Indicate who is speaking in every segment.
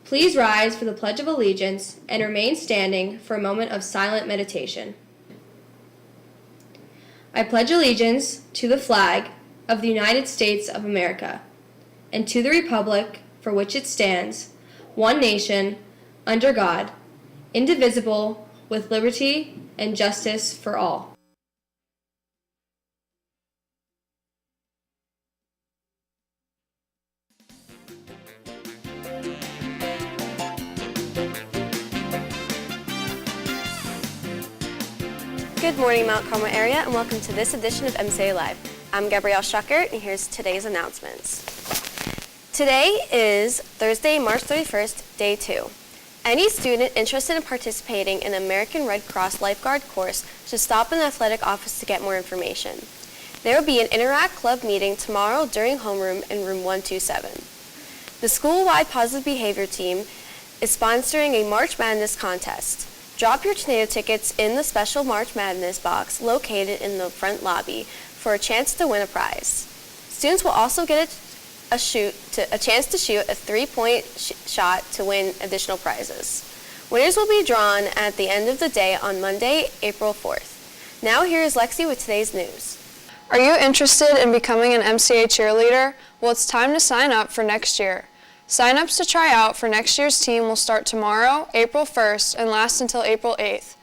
Speaker 1: Please rise for the Pledge of Allegiance and remain standing for a moment of silent meditation. I pledge allegiance to the flag of the United States of America and to the republic for which it stands, one nation, under God, indivisible, with liberty and justice for all.
Speaker 2: Good morning, Mount Carmel area, and welcome to this edition of MCA Live. I'm Gabrielle Strucker, and here's today's announcements. Today is Thursday, March 31st, Day 2. Any student interested in participating in the American Red Cross Lifeguard course should stop in the athletic office to get more information. There will be an Interact Club meeting tomorrow during homeroom in room 127. The school-wide positive behavior team is sponsoring a March Madness contest. Drop your tornado tickets in the special March Madness box located in the front lobby for a chance to win a prize. Students will also get a chance to shoot a three-point shot to win additional prizes. Winners will be drawn at the end of the day on Monday, April 4th. Now here is Lexi with today's news.
Speaker 3: Are you interested in becoming an MCA cheerleader? Well, it's time to sign up for next year. Sign-ups to try out for next year's team will start tomorrow, April 1st, and last until April 8th.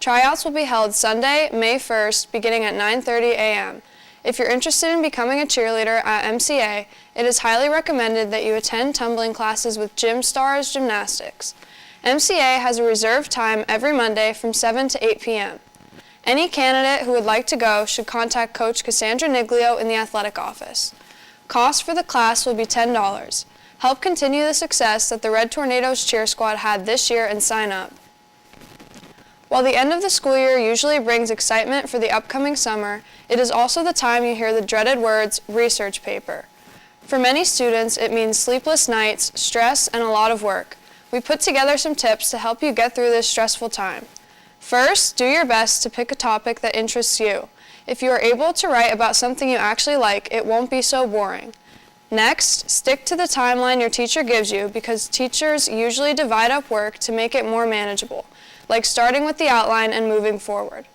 Speaker 3: Tryouts will be held Sunday, May 1st, beginning at 9:30 a.m. If you're interested in becoming a cheerleader at MCA, it is highly recommended that you attend tumbling classes with Gym Stars Gymnastics. MCA has a reserved time every Monday from 7 to 8 p.m. Any candidate who would like to go should contact Coach Cassandra Niglio in the athletic office. Cost for the class will be $10. Help continue the success that the Red Tornadoes cheer squad had this year and sign up. While the end of the school year usually brings excitement for the upcoming summer, it is also the time you hear the dreaded words, research paper. For many students, it means sleepless nights, stress, and a lot of work. We put together some tips to help you get through this stressful time. First, do your best to pick a topic that interests you. If you are able to write about something you actually like, it won't be so boring. Next, stick to the timeline your teacher gives you because teachers usually divide up work to make it more manageable, like starting with the outline and moving forward.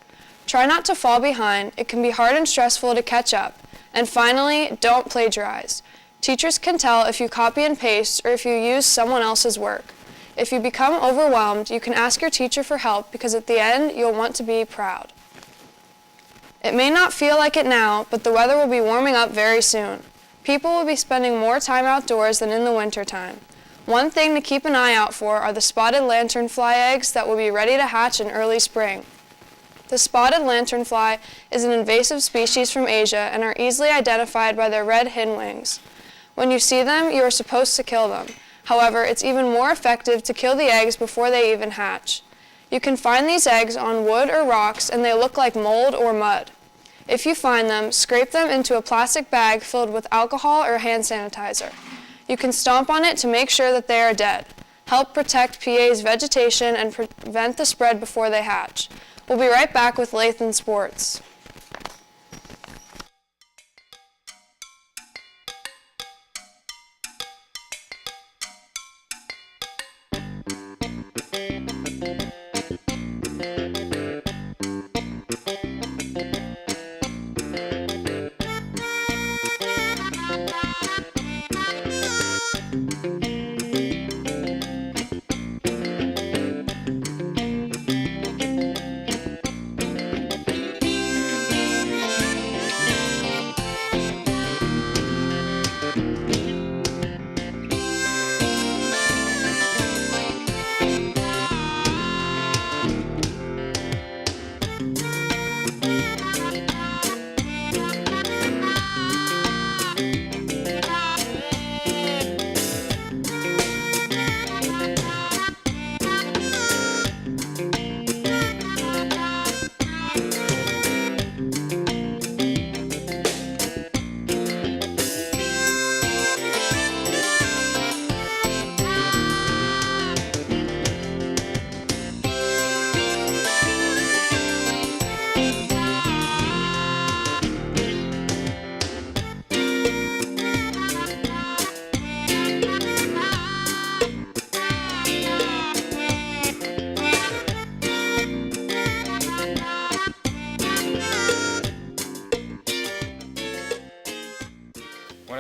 Speaker 3: Try not to fall behind. It can be hard and stressful to catch up. And finally, don't plagiarize. Teachers can tell if you copy and paste or if you use someone else's work. If you become overwhelmed, you can ask your teacher for help because at the end, you'll want to be proud. It may not feel like it now, but the weather will be warming up very soon. People will be spending more time outdoors than in the winter time. One thing to keep an eye out for are the spotted lanternfly eggs that will be ready to hatch in early spring. The spotted lanternfly is an invasive species from Asia and are easily identified by their red hindwings. When you see them, you are supposed to kill them. However, it's even more effective to kill the eggs before they even hatch. You can find these eggs on wood or rocks and they look like mold or mud. If you find them, scrape them into a plastic bag filled with alcohol or hand sanitizer. You can stomp on it to make sure that they are dead. Help protect PA's vegetation and prevent the spread before they hatch. We'll be right back with Lathan Sports.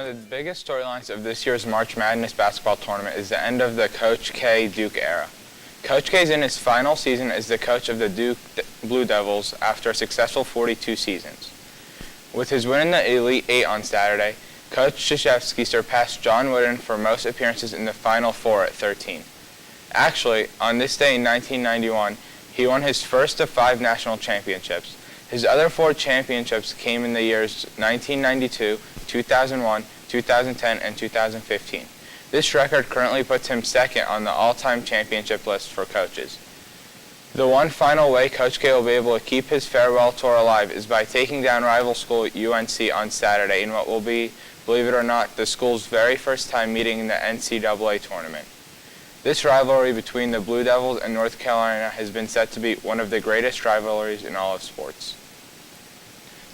Speaker 4: of the biggest storylines of this year's March Madness basketball tournament is the end of the Coach K Duke era. Coach K is in his final season as the coach of the Duke Blue Devils after a successful 42 seasons. With his win in the Elite Eight on Saturday, Coach Krzyzewski surpassed John Wooden for most appearances in the Final Four at 13. Actually, on this day in 1991, he won his first of 5 national championships. His other 4 championships came in the years 1992, 2001, 2010, and 2015. This record currently puts him second on the all-time championship list for coaches. The one final way Coach K will be able to keep his farewell tour alive is by taking down rival school UNC on Saturday in what will be, believe it or not, the school's very first time meeting in the NCAA tournament. This rivalry between the Blue Devils and North Carolina has been said to be one of the greatest rivalries in all of sports.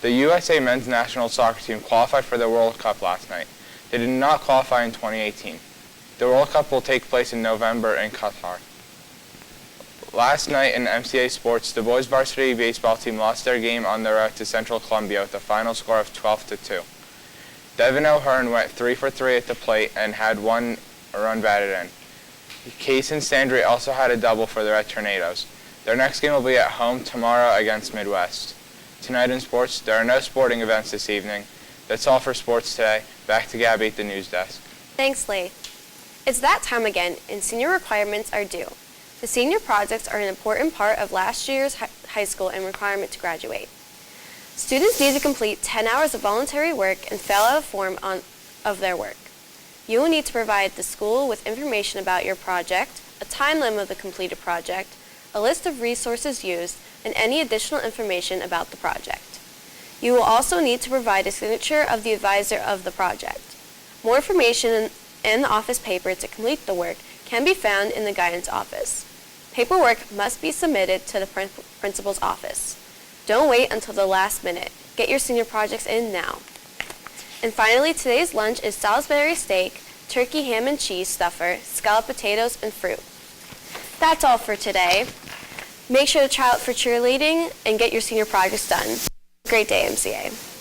Speaker 4: The USA men's national soccer team qualified for the World Cup last night. They did not qualify in 2018. The World Cup will take place in November in Qatar. Last night in MCA sports, the boys varsity baseball team lost their game on the road to Central Columbia with a final score of 12-2. Devin O'Hearn went 3 for 3 at the plate and had 1 run batted in. Kaysen Sandry also had a double for the Red Tornadoes. Their next game will be at home tomorrow against Midwest. Tonight in sports, there are no sporting events this evening. That's all for sports today. Back to Gabby at the news desk.
Speaker 2: Thanks, Lee. It's that time again, and senior requirements are due. The senior projects are an important part of last year's high school and requirement to graduate. Students need to complete 10 hours of voluntary work and fill out a form of their work. You will need to provide the school with information about your project, a time limit of the completed project, a list of resources used, and any additional information about the project. You will also need to provide a signature of the advisor of the project. More information and the office paper to complete the work can be found in the guidance office. Paperwork must be submitted to the principal's office. Don't wait until the last minute. Get your senior projects in now. And finally, today's lunch is Salisbury steak, turkey ham and cheese stuffer, scalloped potatoes, and fruit. That's all for today. Make sure to try out for cheerleading and get your senior projects done. Great day, MCA.